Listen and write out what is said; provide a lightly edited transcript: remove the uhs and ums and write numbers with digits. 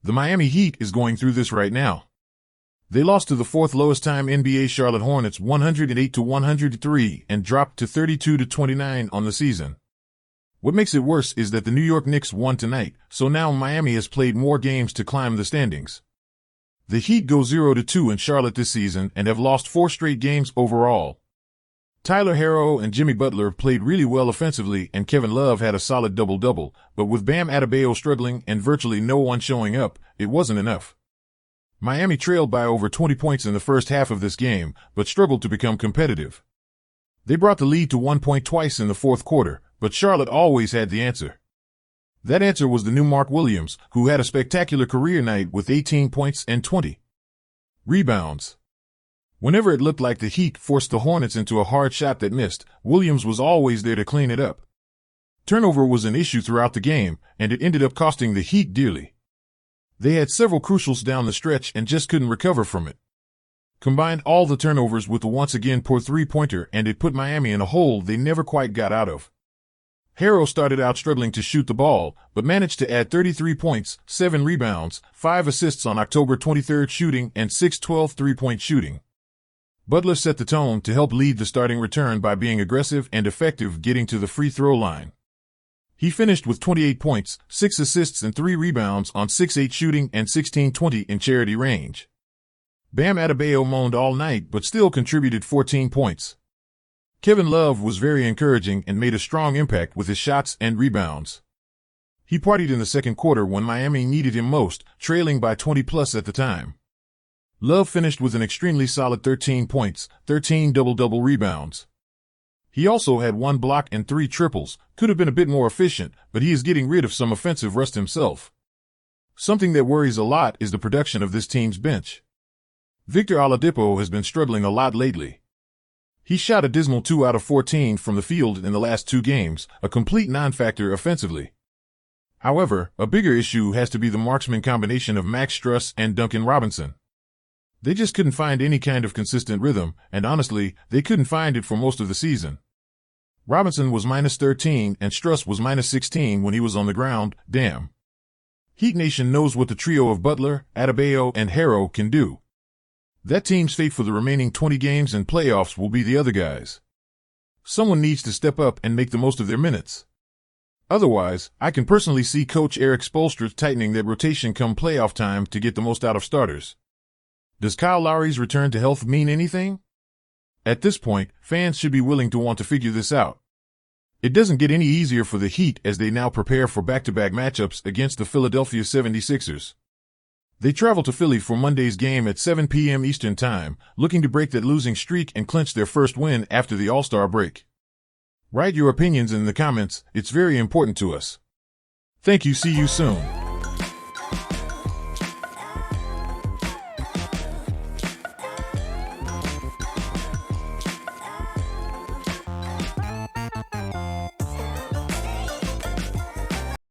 The Miami Heat is going through this right now. They lost to the fourth lowest time NBA Charlotte Hornets 108-103 and dropped to 32-29 on the season. What makes it worse is that the New York Knicks won tonight, so now Miami has played more games to climb the standings. The Heat go 0-2 in Charlotte this season and have lost 4 straight games overall. Tyler Herro and Jimmy Butler played really well offensively, and Kevin Love had a solid double-double, but with Bam Adebayo struggling and virtually no one showing up, it wasn't enough. Miami trailed by over 20 points in the first half of this game, but struggled to become competitive. They brought the lead to 1 point twice in the fourth quarter, but Charlotte always had the answer. That answer was the new Mark Williams, who had a spectacular career night with 18 points and 20 rebounds. Whenever it looked like the Heat forced the Hornets into a hard shot that missed, Williams was always there to clean it up. Turnover was an issue throughout the game, and it ended up costing the Heat dearly. They had several crucials down the stretch and just couldn't recover from it. Combined all the turnovers with the once again poor three-pointer, and it put Miami in a hole they never quite got out of. Herro started out struggling to shoot the ball, but managed to add 33 points, 7 rebounds, 5 assists on October 23rd shooting, and 6-12 three-point shooting. Butler set the tone to help lead the starting return by being aggressive and effective getting to the free throw line. He finished with 28 points, 6 assists and 3 rebounds on 6-8 shooting and 16-20 in charity range. Bam Adebayo moaned all night but still contributed 14 points. Kevin Love was very encouraging and made a strong impact with his shots and rebounds. He partied in the second quarter when Miami needed him most, trailing by 20+ at the time. Love finished with an extremely solid 13 points, 13 double-double rebounds. He also had 1 block and 3 triples, could have been a bit more efficient, but he is getting rid of some offensive rust himself. Something that worries a lot is the production of this team's bench. Victor Oladipo has been struggling a lot lately. He shot a dismal 2 out of 14 from the field in the last 2 games, a complete non-factor offensively. However, a bigger issue has to be the marksman combination of Max Strus and Duncan Robinson. They just couldn't find any kind of consistent rhythm, and honestly, they couldn't find it for most of the season. Robinson was -13 and Strus was -16 when he was on the ground. Damn. Heat Nation knows what the trio of Butler, Adebayo, and Herro can do. That team's fate for the remaining 20 games and playoffs will be the other guys. Someone needs to step up and make the most of their minutes. Otherwise, I can personally see Coach Eric Spoelstra tightening that rotation come playoff time to get the most out of starters. Does Kyle Lowry's return to health mean anything? At this point, fans should be willing to want to figure this out. It doesn't get any easier for the Heat as they now prepare for back-to-back matchups against the Philadelphia 76ers. They travel to Philly for Monday's game at 7 p.m. Eastern Time, looking to break that losing streak and clinch their first win after the All-Star break. Write your opinions in the comments, it's very important to us. Thank you, see you soon.